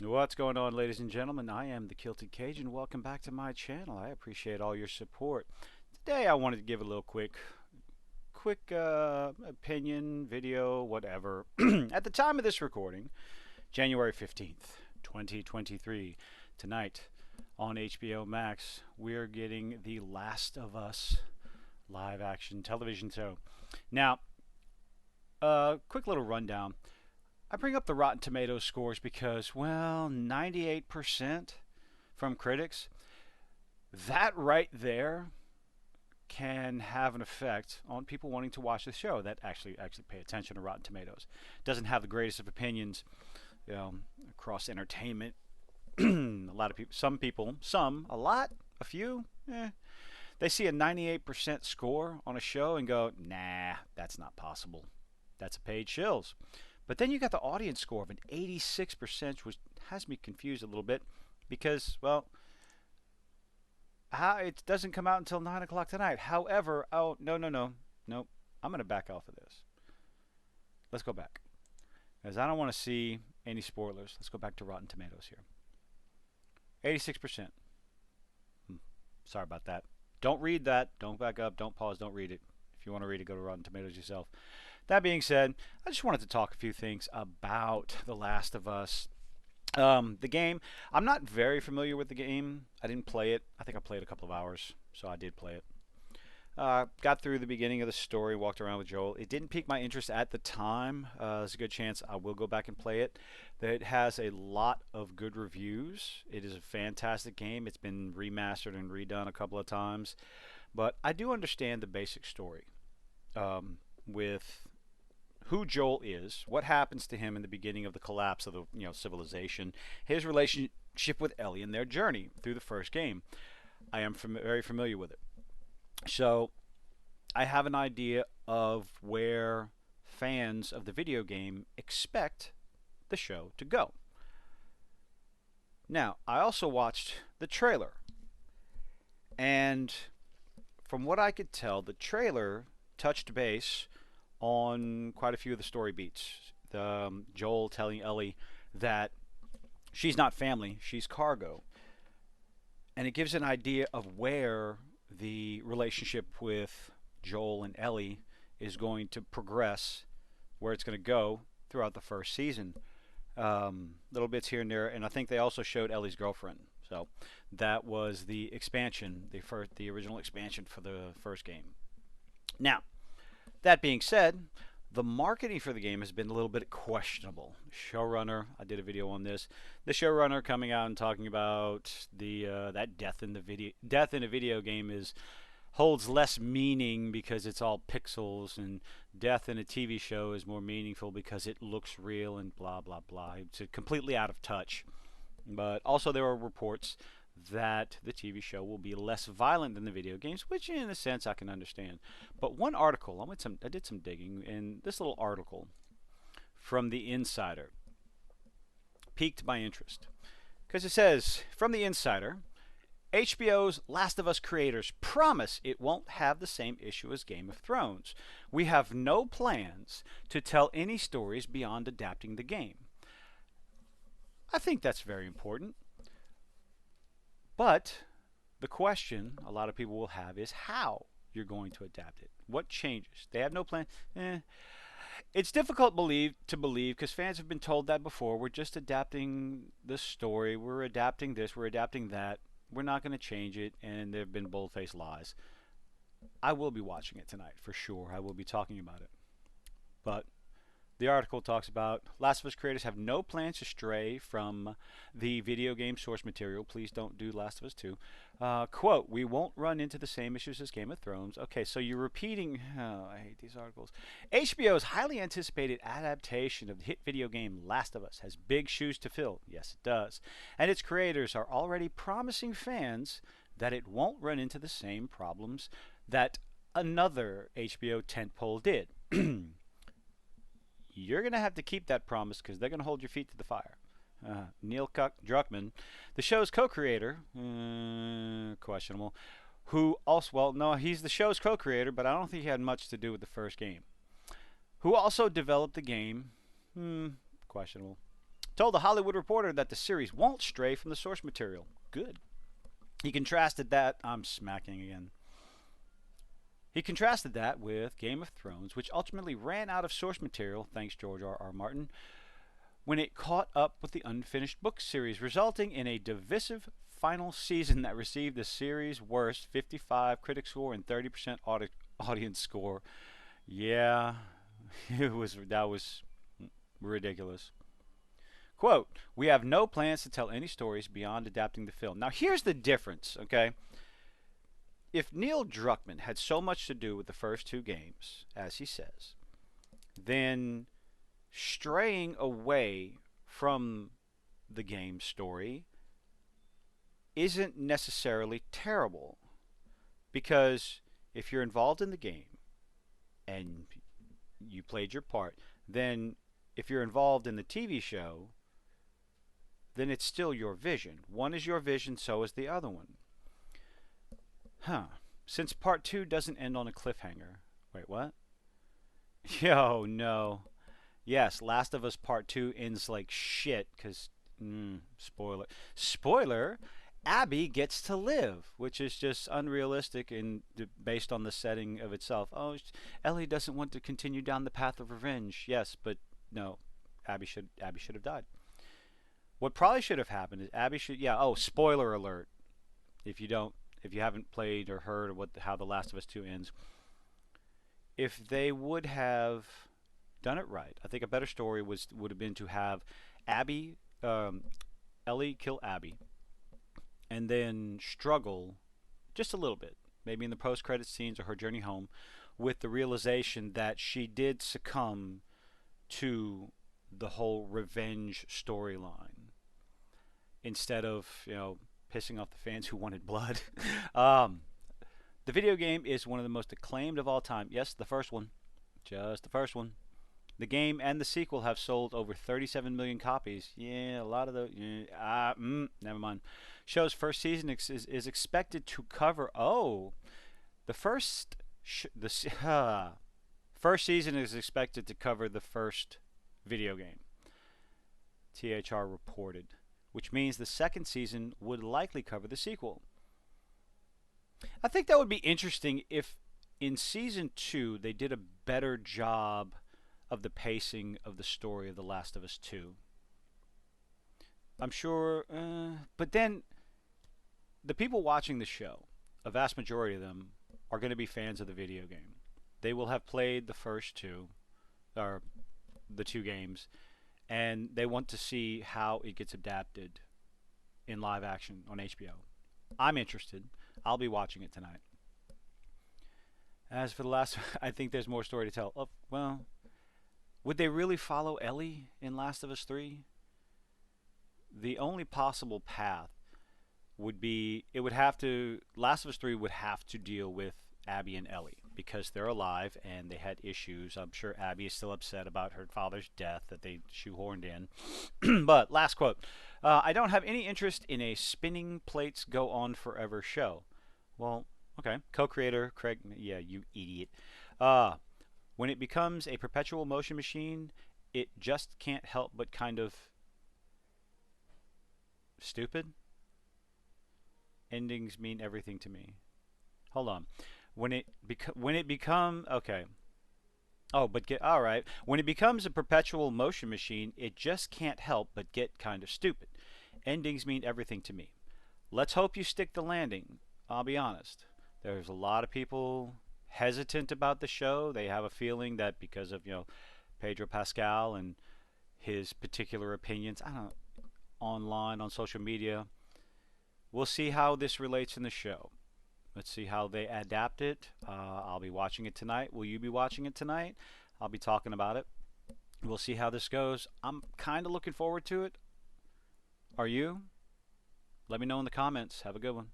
What's going on, ladies and gentlemen? I am the Kilted Cajun. Welcome back to my channel. I appreciate all your support. Today, I wanted to give a little quick opinion, video, whatever. At the time of this recording, January 15th, 2023, tonight on HBO Max, we're getting The Last of Us live action television show. Now, quick little rundown. I bring up the Rotten Tomatoes scores because, well, 98% from critics, that right there can have an effect on people wanting to watch the show that actually pay attention to Rotten Tomatoes. Doesn't have the greatest of opinions, across entertainment. A lot of people, a lot, a few, they see a 98% score on a show and go, nah, that's not possible. That's a paid shills. But then you got the audience score of an 86%, which has me confused a little bit because, well, how it doesn't come out until 9 o'clock tonight. However, oh, no. I'm going to back off of this. Let's go back. Because I don't want to see any spoilers. Let's go back to Rotten Tomatoes here. 86%. Sorry about that. Don't read that. Don't back up. Don't pause. Don't read it. If you want to read it, go to Rotten Tomatoes yourself. That being said, I just wanted to talk a few things about The Last of Us. The game, I'm not very familiar with the game. I didn't play it. I think I played a couple of hours, so I did play it. Got through the beginning of the story, walked around with Joel. It didn't pique my interest at the time. There's a good chance I will go back and play it. It has a lot of good reviews. It is a fantastic game. It's been remastered and redone a couple of times. But I do understand the basic story, with who Joel is, what happens to him in the beginning of the collapse of the civilization, his relationship with Ellie, and their journey through the first game. I am very familiar with it, so I have an idea of where fans of the video game expect the show to go. Now, I also watched the trailer, and from what I could tell, the trailer touched base on quite a few of the story beats. Joel telling Ellie that she's not family, she's cargo. And it gives an idea of where the relationship with Joel and Ellie is going to progress, where it's going to go throughout the first season. Little bits here and there, and I think they also showed Ellie's girlfriend. So that was the expansion, the original expansion for the first game. Now, that being said, the marketing for the game has been a little bit questionable. Showrunner, I did a video on this. The showrunner coming out and talking about that death in a video game holds less meaning because it's all pixels, and death in a TV show is more meaningful because it looks real and blah blah blah. It's completely out of touch. But also there are reports that the TV show will be less violent than the video games, which in a sense I can understand. But one article, I did some digging, and this little article from The Insider piqued my interest. Because it says, from The Insider, HBO's Last of Us creators promise it won't have the same issue as Game of Thrones. We have no plans to tell any stories beyond adapting the game. I think that's very important. But the question a lot of people will have is how you're going to adapt it. What changes? They have no plan. It's difficult to believe because fans have been told that before. We're just adapting the story. We're adapting this. We're adapting that. We're not going to change it. And there have been bold-faced lies. I will be watching it tonight for sure. I will be talking about it. But the article talks about Last of Us creators have no plans to stray from the video game source material. Please don't do Last of Us 2. Quote, we won't run into the same issues as Game of Thrones. Okay, so you're repeating. Oh, I hate these articles. HBO's highly anticipated adaptation of the hit video game Last of Us has big shoes to fill. Yes, it does. And its creators are already promising fans that it won't run into the same problems that another HBO tentpole did. You're going to have to keep that promise because they're going to hold your feet to the fire. Neil Druckmann, the show's co-creator, questionable, who also, well, no, he's the show's co-creator, but I don't think he had much to do with the first game, who also developed the game, questionable. told The Hollywood Reporter that the series won't stray from the source material. Good. He contrasted that. I'm smacking again. He contrasted that with Game of Thrones, which ultimately ran out of source material, thanks George R. Martin, when it caught up with the unfinished book series, resulting in a divisive final season that received the series' worst 55 critic score and 30% audience score. Yeah, that was ridiculous. Quote, "We have no plans to tell any stories beyond adapting the film." Now, here's the difference, okay? If Neil Druckmann had so much to do with the first two games, as he says, then straying away from the game story isn't necessarily terrible. Because if you're involved in the game and you played your part, then if you're involved in the TV show, then it's still your vision. One is your vision, so is the other one. Since part 2 doesn't end on a cliffhanger. Wait, what? Yo, no. Yes, Last of Us Part 2 ends like shit, because, spoiler. Spoiler, Abby gets to live, which is just unrealistic and based on the setting of itself. Oh, Ellie doesn't want to continue down the path of revenge. Yes, but no, Abby should have died. What probably should have happened is Abby should, yeah, oh, spoiler alert. If you haven't played or heard of how The Last of Us 2 ends, if they would have done it right, I think a better story would have been to have Ellie kill Abby, and then struggle just a little bit, maybe in the post-credit scenes or her journey home, with the realization that she did succumb to the whole revenge storyline, instead of, pissing off the fans who wanted blood. The video game is one of the most acclaimed of all time. Yes, the first one. Just the first one. The game and the sequel have sold over 37 million copies. Yeah, a lot of those. Never mind. Show's first season is expected to cover. The first season is expected to cover the first video game. THR reported, which means the second season would likely cover the sequel. I think that would be interesting if in season 2 they did a better job of the pacing of the story of The Last of Us 2. I'm sure, but then the people watching the show, a vast majority of them, are going to be fans of the video game. They will have played the first two, or the two games, and they want to see how it gets adapted in live action on HBO. I'm interested. I'll be watching it tonight. As for the last, I think there's more story to tell. Oh, well, would they really follow Ellie in Last of Us 3? The only possible path would be, Last of Us 3 would have to deal with Abby and Ellie, because they're alive and they had issues. I'm sure Abby is still upset about her father's death that they shoehorned in. But last quote, I don't have any interest in a spinning plates go on forever show. Well, okay. Co-creator Craig, yeah, you idiot. When it becomes a perpetual motion machine, it just can't help but kind of stupid. Endings mean everything to me. Hold on. When it becomes okay. Oh, but all right. When it becomes a perpetual motion machine, it just can't help but get kind of stupid. Endings mean everything to me. Let's hope you stick the landing. I'll be honest. There's a lot of people hesitant about the show. They have a feeling that because of, Pedro Pascal and his particular opinions, online on social media. We'll see how this relates in the show. Let's see how they adapt it. I'll be watching it tonight. Will you be watching it tonight? I'll be talking about it. We'll see how this goes. I'm kind of looking forward to it. Are you? Let me know in the comments. Have a good one.